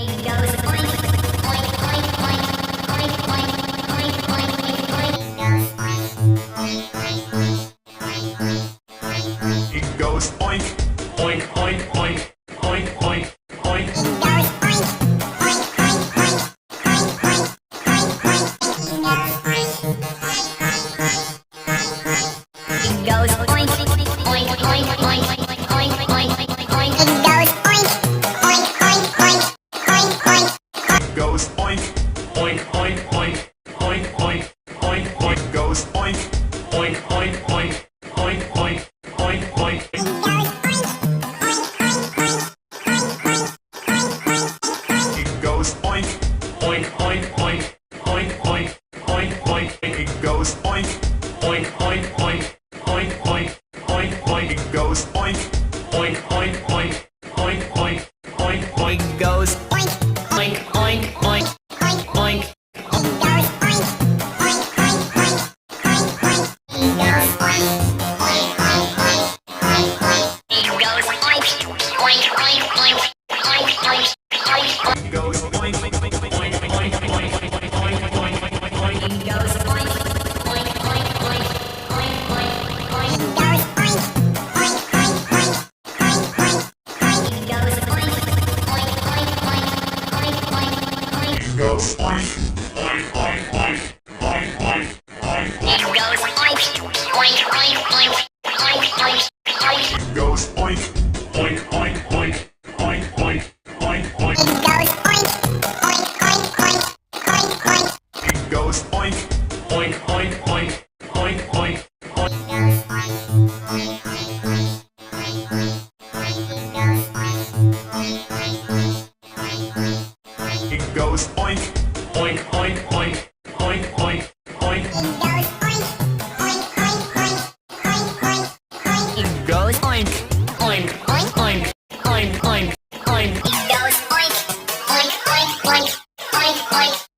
It goes oink, oink, oink, oink, oink, oink, oink. It goes oink, oink, oink, oink, oink, oink, oink. It goes oink, oink, oink, oink, oink, oink. It goes oink, oink, oink, oink, oink, oink, oink, oink. It goes oink, oink, oink, oink, oink, oink, oink, oink. It goes It goes oink, oink, oink, oink, oink, oink, oink, oink. It goes oink, oink, oink, oink, oink, oink, oink, oink. It goes oink, oink, oink, oink, oink, oink, oink, oink. It goes oink, oink, oink, oink, oink. It goes oink, oink, oink, oink, oink, oink, oink, oink. It goes oink, oink, oink, oink, oink, oink, oink. It goes oink, oink, oink, oink, oink, oink. It goes oink, oink, oink, oink, oink, oink, oink. It goes oink, oink, oink, oink, oink, oink, oink. It goes oink, oink, oink, oink, oink, oink, oink. It goes oink, oink, oink, oink, oink, oink, oink, oink. It goes oink, oink, oink, oink, oink, oink. It goes oink, oink, oink, oink, oink, oink, oink. It goes oink, oink, oink, oink, oink, oink, oink. It goes oink, oink, oink, oink, oink, oink, oink. It goes oink, oink, oink, oink, oink, oink, oink.